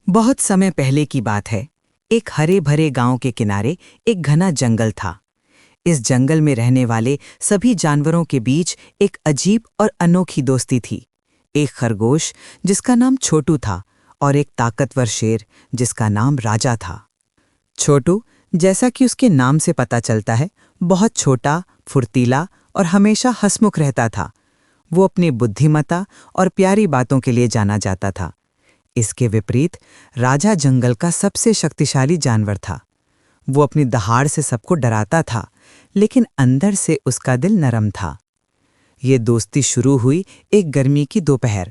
बहुत समय पहले की बात है। एक हरे भरे गांव के किनारे एक घना जंगल था। इस जंगल में रहने वाले सभी जानवरों के बीच एक अजीब और अनोखी दोस्ती थी। एक खरगोश जिसका नाम छोटू था और एक ताकतवर शेर जिसका नाम राजा था। छोटू, जैसा कि उसके नाम से पता चलता है, बहुत छोटा, फुर्तीला और हमेशा हंसमुख रहता था। वो अपनी बुद्धिमत्ता और प्यारी बातों के लिए जाना जाता था। इसके विपरीत राजा जंगल का सबसे शक्तिशाली जानवर था। वो अपनी दहाड़ से सबको डराता था, लेकिन अंदर से उसका दिल नरम था। ये दोस्ती शुरू हुई एक गर्मी की दोपहर।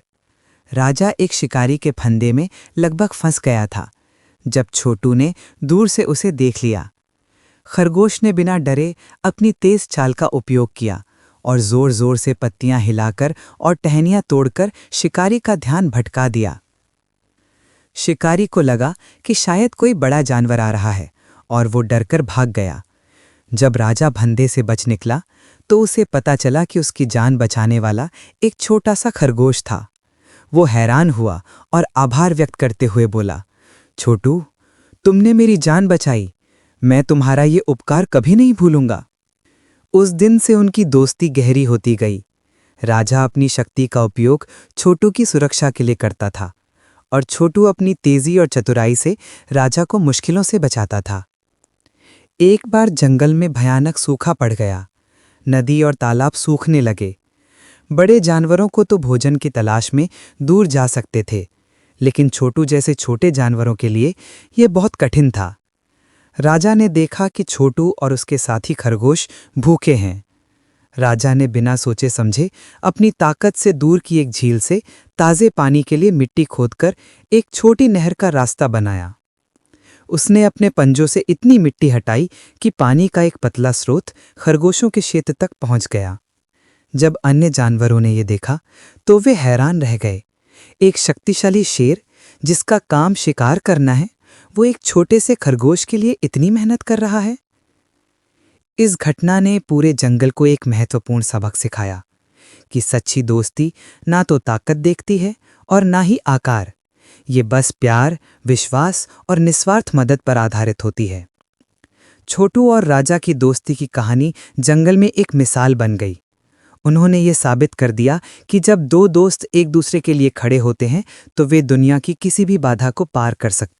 राजा एक शिकारी के फंदे में लगभग फंस गया था, जब छोटू ने दूर से उसे देख लिया। खरगोश ने बिना डरे अपनी तेज चाल का उपयोग किया और जोर जोर से पत्तियां हिलाकर और टहनियां तोड़कर शिकारी का ध्यान भटका दिया। शिकारी को लगा कि शायद कोई बड़ा जानवर आ रहा है और वो डरकर भाग गया। जब राजा फंदे से बच निकला तो उसे पता चला कि उसकी जान बचाने वाला एक छोटा सा खरगोश था। वो हैरान हुआ और आभार व्यक्त करते हुए बोला, छोटू, तुमने मेरी जान बचाई। मैं तुम्हारा ये उपकार कभी नहीं भूलूंगा। उस दिन से उनकी दोस्ती गहरी होती गई। राजा अपनी शक्ति का उपयोग छोटू की सुरक्षा के लिए करता था और छोटू अपनी तेजी और चतुराई से राजा को मुश्किलों से बचाता था। एक बार जंगल में भयानक सूखा पड़ गया। नदी और तालाब सूखने लगे। बड़े जानवरों को तो भोजन की तलाश में दूर जा सकते थे, लेकिन छोटू जैसे छोटे जानवरों के लिए यह बहुत कठिन था। राजा ने देखा कि छोटू और उसके साथी खरगोश भूखे हैं। राजा ने बिना सोचे समझे अपनी ताकत से दूर की एक झील से ताज़े पानी के लिए मिट्टी खोदकर एक छोटी नहर का रास्ता बनाया। उसने अपने पंजों से इतनी मिट्टी हटाई कि पानी का एक पतला स्रोत खरगोशों के क्षेत्र तक पहुंच गया। जब अन्य जानवरों ने यह देखा तो वे हैरान रह गए। एक शक्तिशाली शेर जिसका काम शिकार करना है, वो एक छोटे से खरगोश के लिए इतनी मेहनत कर रहा है। इस घटना ने पूरे जंगल को एक महत्वपूर्ण सबक सिखाया कि सच्ची दोस्ती ना तो ताकत देखती है और ना ही आकार। ये बस प्यार, विश्वास और निस्वार्थ मदद पर आधारित होती है। छोटू और राजा की दोस्ती की कहानी जंगल में एक मिसाल बन गई। उन्होंने ये साबित कर दिया कि जब दो दोस्त एक दूसरे के लिए खड़े होते हैं तो वे दुनिया की किसी भी बाधा को पार कर सकते हैं।